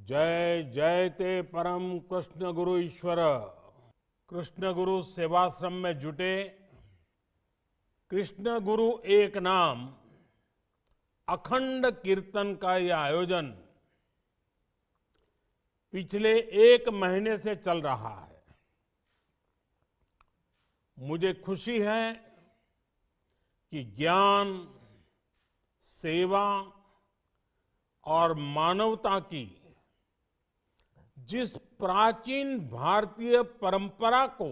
जय जयते परम कृष्ण गुरु ईश्वर। कृष्ण गुरु सेवाश्रम में जुटे कृष्ण गुरु एक नाम अखंड कीर्तन का यह आयोजन पिछले 1 महीने से चल रहा है। मुझे खुशी है कि ज्ञान, सेवा और मानवता की जिस प्राचीन भारतीय परंपरा को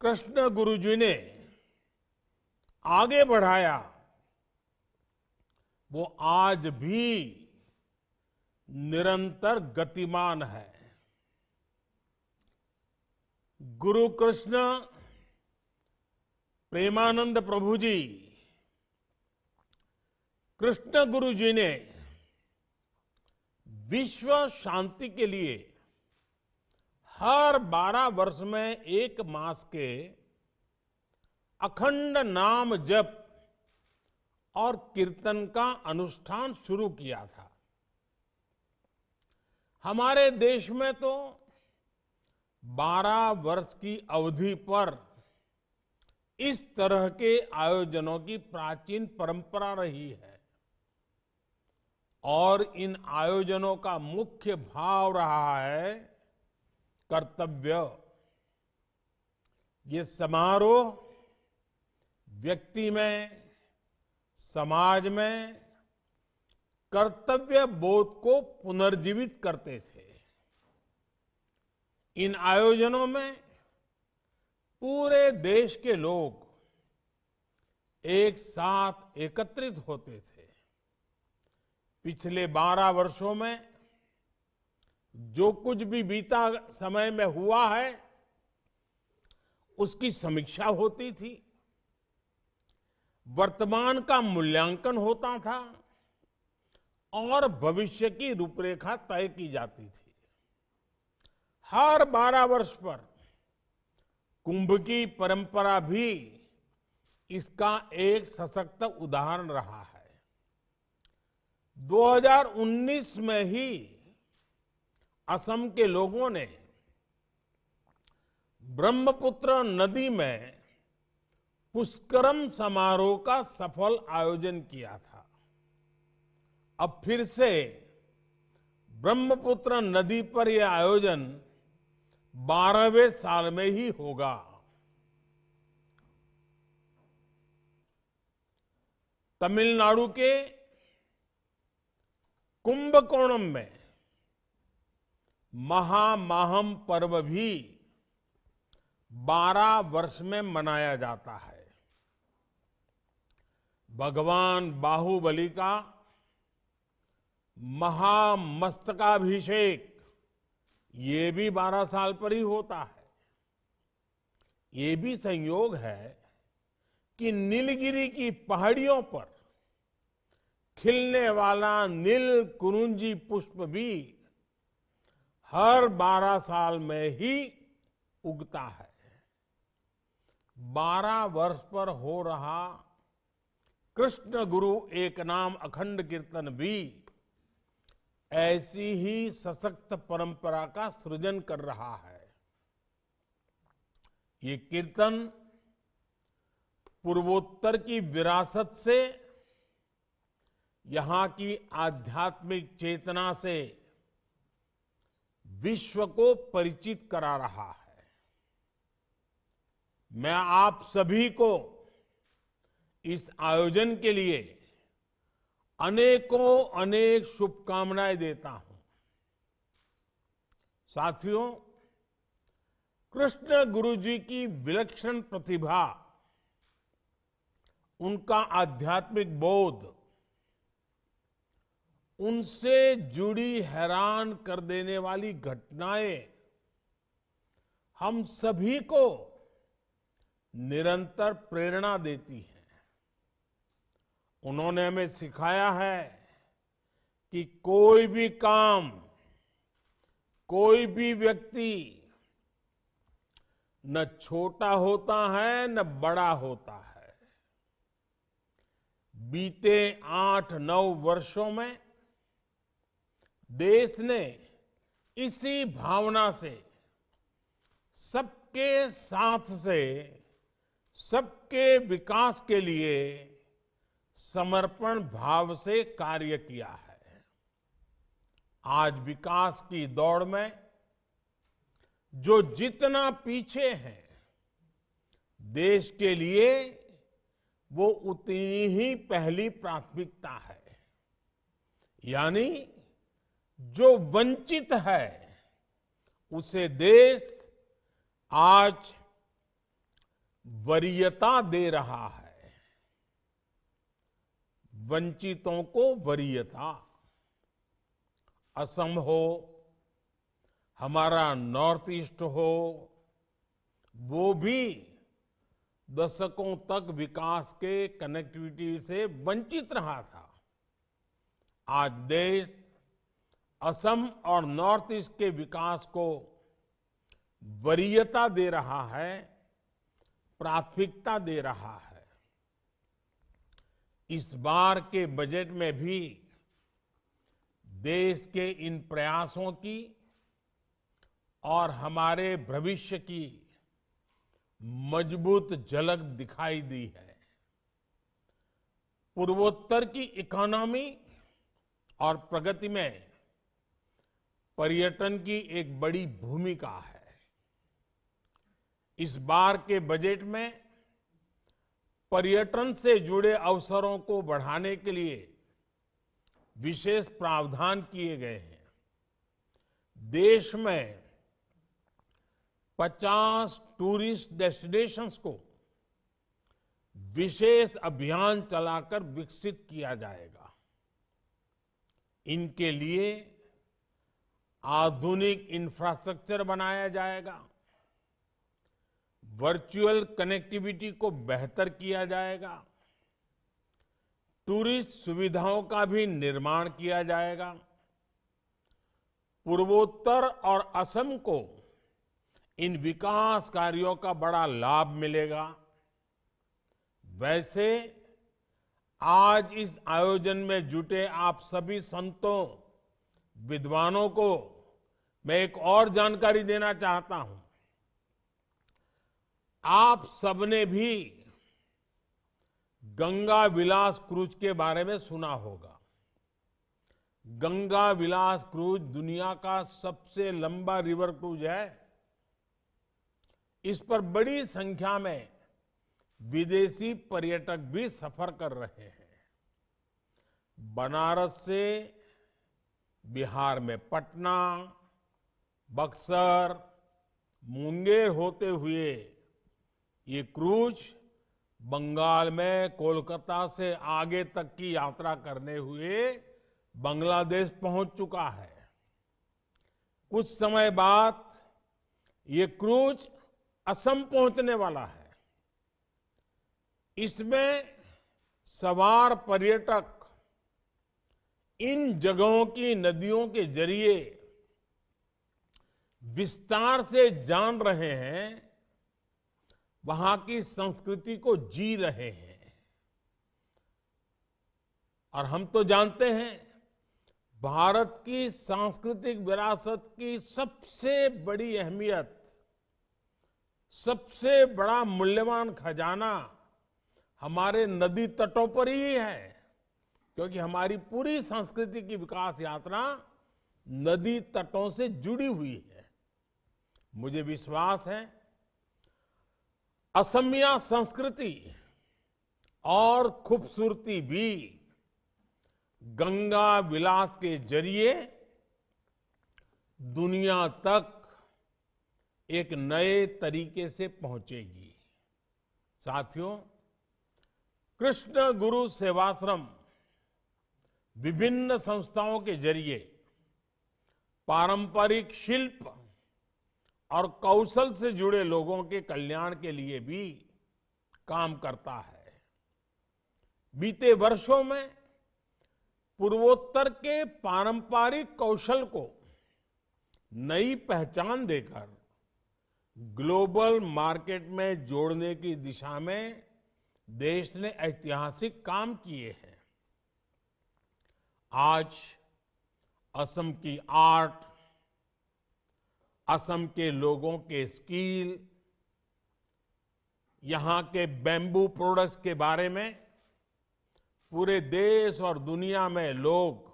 कृष्ण गुरु जी ने आगे बढ़ाया, वो आज भी निरंतर गतिमान है। गुरु कृष्ण प्रेमानंद प्रभु जी, कृष्ण गुरु जी ने विश्व शांति के लिए हर 12 वर्ष में 1 मास के अखंड नाम जप और कीर्तन का अनुष्ठान शुरू किया था। हमारे देश में तो 12 वर्ष की अवधि पर इस तरह के आयोजनों की प्राचीन परंपरा रही है और इन आयोजनों का मुख्य भाव रहा है कर्तव्य। ये समारोह व्यक्ति में, समाज में कर्तव्य बोध को पुनर्जीवित करते थे। इन आयोजनों में पूरे देश के लोग एक साथ एकत्रित होते थे। पिछले 12 वर्षों में जो कुछ भी बीता समय में हुआ है, उसकी समीक्षा होती थी, वर्तमान का मूल्यांकन होता था और भविष्य की रूपरेखा तय की जाती थी। हर 12 वर्ष पर कुंभ की परंपरा भी इसका एक सशक्त उदाहरण रहा है। 2019 में ही असम के लोगों ने ब्रह्मपुत्र नदी में पुष्करम समारोह का सफल आयोजन किया था। अब फिर से ब्रह्मपुत्र नदी पर यह आयोजन 12वें साल में ही होगा। तमिलनाडु के कुंभकोणम में महामाहम पर्व भी 12 वर्ष में मनाया जाता है। भगवान बाहुबली का महामस्तकाभिषेक ये भी 12 साल पर ही होता है। ये भी संयोग है कि नीलगिरी की पहाड़ियों पर खिलने वाला नील कुरुंजी पुष्प भी हर 12 साल में ही उगता है। 12 वर्ष पर हो रहा कृष्ण गुरु एक नाम अखंड कीर्तन भी ऐसी ही सशक्त परंपरा का सृजन कर रहा है। ये कीर्तन पूर्वोत्तर की विरासत से, यहां की आध्यात्मिक चेतना से विश्व को परिचित करा रहा है। मैं आप सभी को इस आयोजन के लिए अनेकों अनेक शुभकामनाएं देता हूं। साथियों, कृष्ण गुरु जी की विलक्षण प्रतिभा, उनका आध्यात्मिक बोध, उनसे जुड़ी हैरान कर देने वाली घटनाएं हम सभी को निरंतर प्रेरणा देती हैं। उन्होंने हमें सिखाया है कि कोई भी काम, कोई भी व्यक्ति न छोटा होता है न बड़ा होता है। बीते 8-9 वर्षों में देश ने इसी भावना से सबके साथ से सबके विकास के लिए समर्पण भाव से कार्य किया है। आज विकास की दौड़ में जो जितना पीछे है, देश के लिए वो उतनी ही पहली प्राथमिकता है। यानी जो वंचित है उसे देश आज वरीयता दे रहा है। वंचितों को वरीयता। असम हो, हमारा नॉर्थ ईस्ट हो, वो भी दशकों तक विकास के कनेक्टिविटी से वंचित रहा था। आज देश असम और नॉर्थ ईस्ट के विकास को वरीयता दे रहा है, प्राथमिकता दे रहा है। इस बार के बजट में भी देश के इन प्रयासों की और हमारे भविष्य की मजबूत झलक दिखाई दी है। पूर्वोत्तर की इकोनॉमी और प्रगति में पर्यटन की एक बड़ी भूमिका है। इस बार के बजट में पर्यटन से जुड़े अवसरों को बढ़ाने के लिए विशेष प्रावधान किए गए हैं। देश में 50 टूरिस्ट डेस्टिनेशंस को विशेष अभियान चलाकर विकसित किया जाएगा। इनके लिए आधुनिक इंफ्रास्ट्रक्चर बनाया जाएगा, वर्चुअल कनेक्टिविटी को बेहतर किया जाएगा, टूरिस्ट सुविधाओं का भी निर्माण किया जाएगा। पूर्वोत्तर और असम को इन विकास कार्यों का बड़ा लाभ मिलेगा। वैसे आज इस आयोजन में जुटे आप सभी संतों, विद्वानों को मैं एक और जानकारी देना चाहता हूं। आप सबने भी गंगा विलास क्रूज के बारे में सुना होगा। गंगा विलास क्रूज दुनिया का सबसे लंबा रिवर क्रूज है। इस पर बड़ी संख्या में विदेशी पर्यटक भी सफर कर रहे हैं। बनारस से बिहार में पटना, बक्सर, मुंगेर होते हुए ये क्रूज बंगाल में कोलकाता से आगे तक की यात्रा करने हुए बांग्लादेश पहुंच चुका है। कुछ समय बाद ये क्रूज असम पहुंचने वाला है। इसमें सवार पर्यटक इन जगहों की नदियों के जरिए विस्तार से जान रहे हैं, वहां की संस्कृति को जी रहे हैं। और हम तो जानते हैं, भारत की सांस्कृतिक विरासत की सबसे बड़ी अहमियत, सबसे बड़ा मूल्यवान खजाना हमारे नदी तटों पर ही है, क्योंकि हमारी पूरी संस्कृति की विकास यात्रा नदी तटों से जुड़ी हुई है। मुझे विश्वास है असमिया संस्कृति और खूबसूरती भी गंगा विलास के जरिए दुनिया तक एक नए तरीके से पहुंचेगी। साथियों, कृष्ण गुरु सेवाश्रम विभिन्न संस्थाओं के जरिए पारंपरिक शिल्प और कौशल से जुड़े लोगों के कल्याण के लिए भी काम करता है। बीते वर्षों में पूर्वोत्तर के पारंपरिक कौशल को नई पहचान देकर ग्लोबल मार्केट में जोड़ने की दिशा में देश ने ऐतिहासिक काम किए हैं। आज असम की आर्ट, असम के लोगों के स्किल, यहां के बैम्बू प्रोडक्ट्स के बारे में पूरे देश और दुनिया में लोग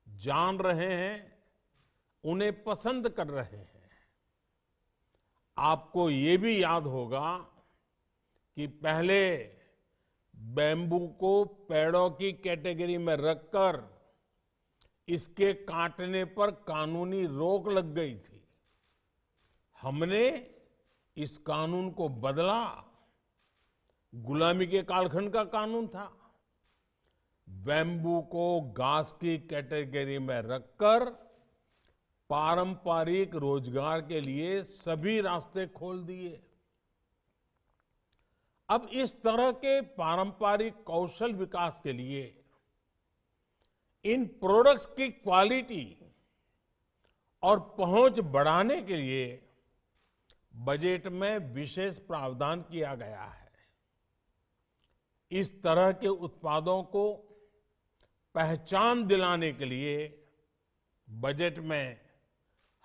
जान रहे हैं, उन्हें पसंद कर रहे हैं। आपको ये भी याद होगा कि पहले बैम्बू को पेड़ों की कैटेगरी में रखकर इसके काटने पर कानूनी रोक लग गई थी। हमने इस कानून को बदला, गुलामी के कालखंड का कानून था। बैम्बू को घास की कैटेगरी में रखकर पारंपरिक रोजगार के लिए सभी रास्ते खोल दिए। अब इस तरह के पारंपरिक कौशल विकास के लिए इन प्रोडक्ट्स की क्वालिटी और पहुंच बढ़ाने के लिए बजट में विशेष प्रावधान किया गया है। इस तरह के उत्पादों को पहचान दिलाने के लिए बजट में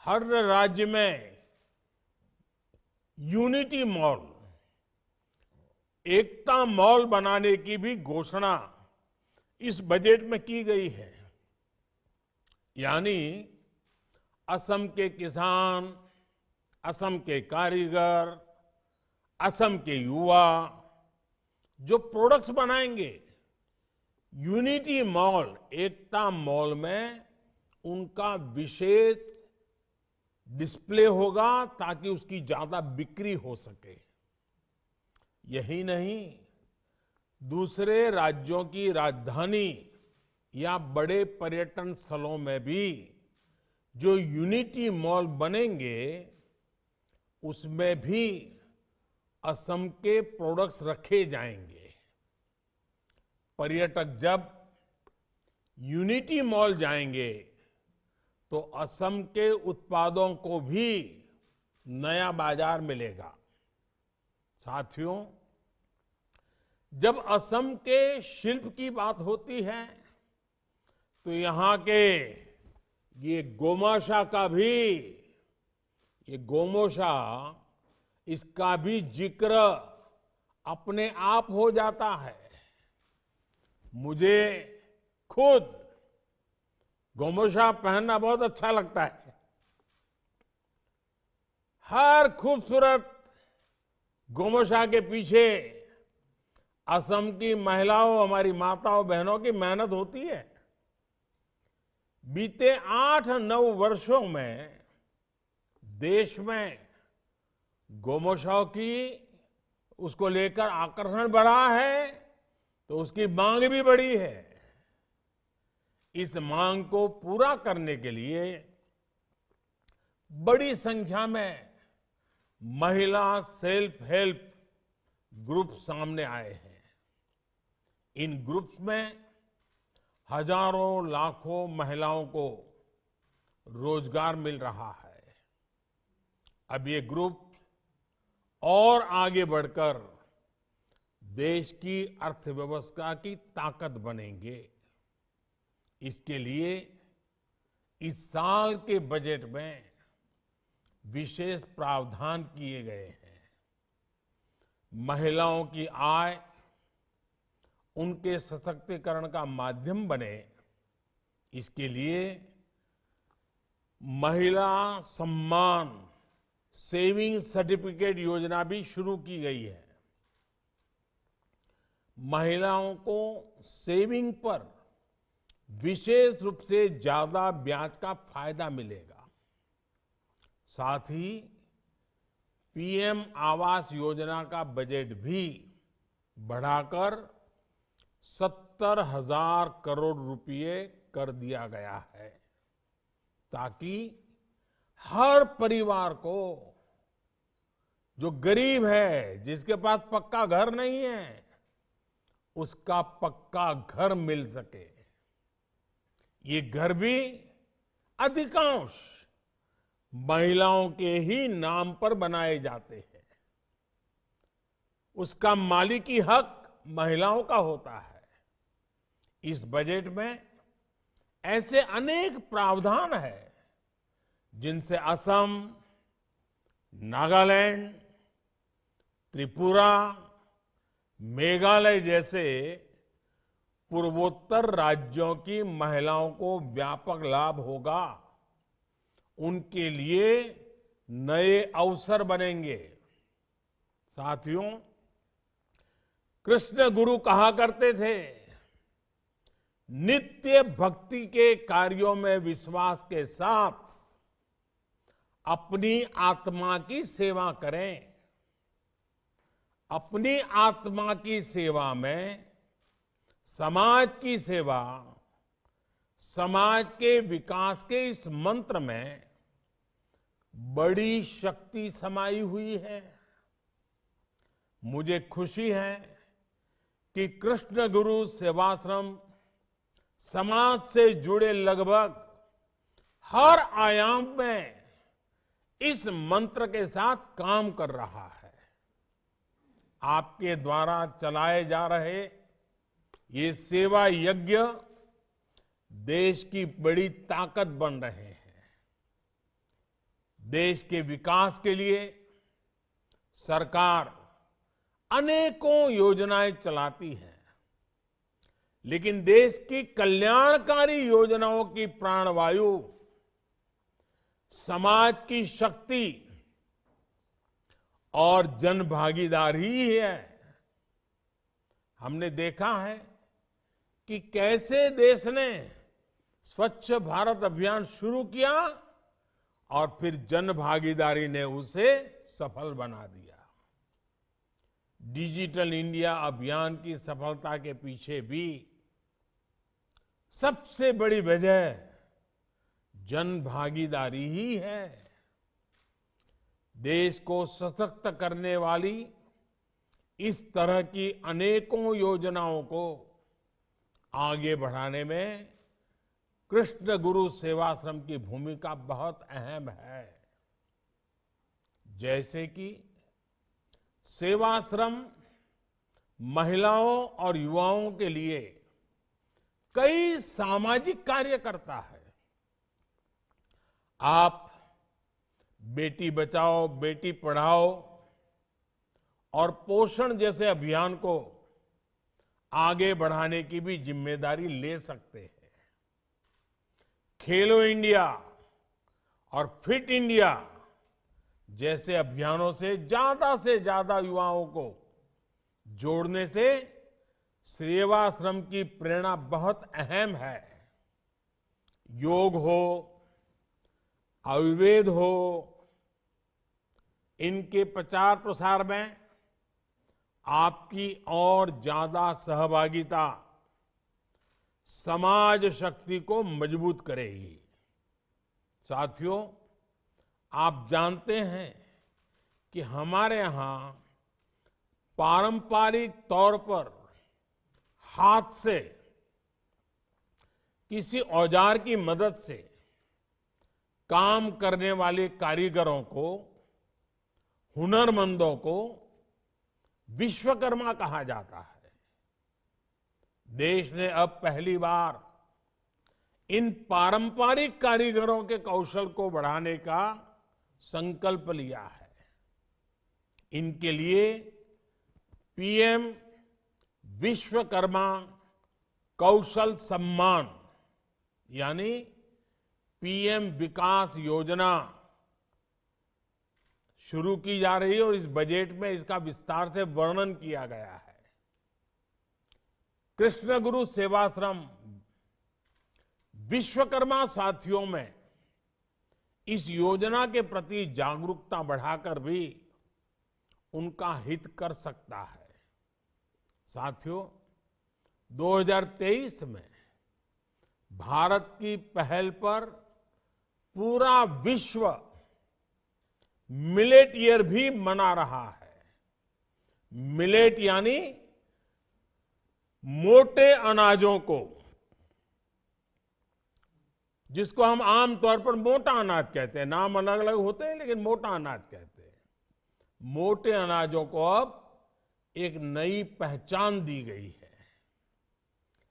हर राज्य में यूनिटी मॉल, एकता मॉल बनाने की भी घोषणा इस बजट में की गई है। यानी असम के किसान, असम के कारीगर, असम के युवा जो प्रोडक्ट्स बनाएंगे, यूनिटी मॉल, एकता मॉल में उनका विशेष डिस्प्ले होगा ताकि उसकी ज्यादा बिक्री हो सके। यही नहीं, दूसरे राज्यों की राजधानी या बड़े पर्यटन स्थलों में भी जो यूनिटी मॉल बनेंगे, उसमें भी असम के प्रोडक्ट्स रखे जाएंगे। पर्यटक जब यूनिटी मॉल जाएंगे तो असम के उत्पादों को भी नया बाजार मिलेगा। साथियों, जब असम के शिल्प की बात होती है तो यहां के ये गोमाशा का भी, ये गोमोशा, इसका भी जिक्र अपने आप हो जाता है। मुझे खुद गोमोशा पहनना बहुत अच्छा लगता है। हर खूबसूरत गोमोशा के पीछे असम की महिलाओं, हमारी माताओं बहनों की मेहनत होती है। बीते 8-9 वर्षों में देश में गोमोशा की, उसको लेकर आकर्षण बढ़ा है तो उसकी मांग भी बढ़ी है। इस मांग को पूरा करने के लिए बड़ी संख्या में महिला सेल्फ हेल्प ग्रुप सामने आए हैं। इन ग्रुप्स में हजारों लाखों महिलाओं को रोजगार मिल रहा है। अब ये ग्रुप और आगे बढ़कर देश की अर्थव्यवस्था की ताकत बनेंगे। इसके लिए इस साल के बजट में विशेष प्रावधान किए गए हैं। महिलाओं की आय उनके सशक्तिकरण का माध्यम बने, इसके लिए महिला सम्मान सेविंग सर्टिफिकेट योजना भी शुरू की गई है। महिलाओं को सेविंग पर विशेष रूप से ज्यादा ब्याज का फायदा मिलेगा। साथ ही पीएम आवास योजना का बजट भी बढ़ाकर 70,000 करोड़ रुपए कर दिया गया है, ताकि हर परिवार को, जो गरीब है, जिसके पास पक्का घर नहीं है, उसका पक्का घर मिल सके। ये घर भी अधिकांश महिलाओं के ही नाम पर बनाए जाते हैं। उसका मालिकी हक महिलाओं का होता है। इस बजट में ऐसे अनेक प्रावधान है जिनसे असम, नागालैंड, त्रिपुरा, मेघालय जैसे पूर्वोत्तर राज्यों की महिलाओं को व्यापक लाभ होगा। उनके लिए नए अवसर बनेंगे। साथियों, कृष्ण गुरु कहा करते थे, नित्य भक्ति के कार्यों में विश्वास के साथ अपनी आत्मा की सेवा करें। अपनी आत्मा की सेवा में समाज की सेवा, समाज के विकास के इस मंत्र में बड़ी शक्ति समाई हुई है। मुझे खुशी है कि कृष्ण गुरु सेवाश्रम समाज से जुड़े लगभग हर आयाम में इस मंत्र के साथ काम कर रहा है। आपके द्वारा चलाए जा रहे ये सेवा यज्ञ देश की बड़ी ताकत बन रहे हैं। देश के विकास के लिए सरकार अनेकों योजनाएं चलाती है, लेकिन देश की कल्याणकारी योजनाओं की प्राणवायु समाज की शक्ति और जनभागीदारी ही है। हमने देखा है कि कैसे देश ने स्वच्छ भारत अभियान शुरू किया और फिर जनभागीदारी ने उसे सफल बना दिया। डिजिटल इंडिया अभियान की सफलता के पीछे भी सबसे बड़ी वजह जनभागीदारी ही है। देश को सशक्त करने वाली इस तरह की अनेकों योजनाओं को आगे बढ़ाने में कृष्ण गुरु सेवाश्रम की भूमिका बहुत अहम है। जैसे कि सेवाश्रम महिलाओं और युवाओं के लिए कई सामाजिक कार्य करता है। आप बेटी बचाओ, बेटी पढ़ाओ और पोषण जैसे अभियान को आगे बढ़ाने की भी जिम्मेदारी ले सकते हैं। खेलो इंडिया और फिट इंडिया जैसे अभियानों से ज्यादा युवाओं को जोड़ने से सेवाश्रम की प्रेरणा बहुत अहम है। योग हो, आयुर्वेद हो, इनके प्रचार प्रसार में आपकी और ज्यादा सहभागिता समाज शक्ति को मजबूत करेगी। साथियों, आप जानते हैं कि हमारे यहां पारंपरिक तौर पर हाथ से किसी औजार की मदद से काम करने वाले कारीगरों को, हुनरमंदों को विश्वकर्मा कहा जाता है। देश ने अब पहली बार इन पारंपरिक कारीगरों के कौशल को बढ़ाने का संकल्प लिया है। इनके लिए पीएम विश्वकर्मा कौशल सम्मान यानी पीएम विकास योजना शुरू की जा रही है और इस बजट में इसका विस्तार से वर्णन किया गया है। कृष्ण गुरु सेवाश्रम विश्वकर्मा साथियों में इस योजना के प्रति जागरूकता बढ़ाकर भी उनका हित कर सकता है। साथियों, 2023 में भारत की पहल पर पूरा विश्व मिलेट ईयर भी मना रहा है। मिलेट यानी मोटे अनाजों को, जिसको हम आमतौर पर मोटा अनाज कहते हैं, नाम अलग अलग होते हैं लेकिन मोटा अनाज कहते हैं। मोटे अनाजों को अब एक नई पहचान दी गई है।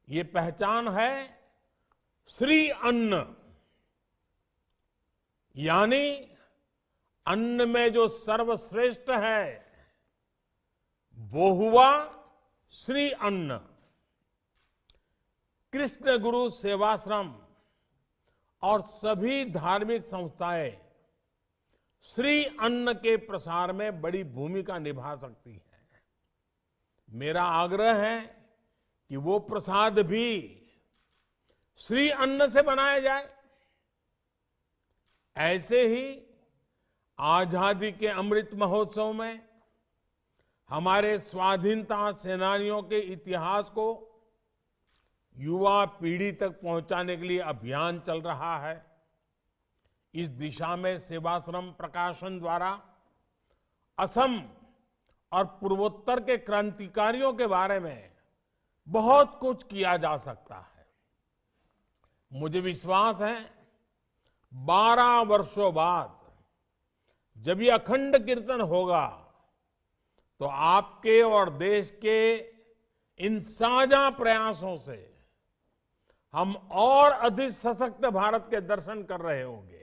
ये पहचान है श्री अन्न, यानी अन्न में जो सर्वश्रेष्ठ है वो हुआ श्री अन्न। कृष्ण गुरु सेवाश्रम और सभी धार्मिक संस्थाएं श्री अन्न के प्रसार में बड़ी भूमिका निभा सकती हैं। मेरा आग्रह है कि वो प्रसाद भी श्री अन्न से बनाया जाए। ऐसे ही आजादी के अमृत महोत्सव में हमारे स्वाधीनता सेनानियों के इतिहास को युवा पीढ़ी तक पहुंचाने के लिए अभियान चल रहा है। इस दिशा में सेवाश्रम प्रकाशन द्वारा असम और पूर्वोत्तर के क्रांतिकारियों के बारे में बहुत कुछ किया जा सकता है। मुझे विश्वास है 12 वर्षों बाद जब ये अखंड कीर्तन होगा तो आपके और देश के इन साझा प्रयासों से हम और अधिक सशक्त भारत के दर्शन कर रहे होंगे।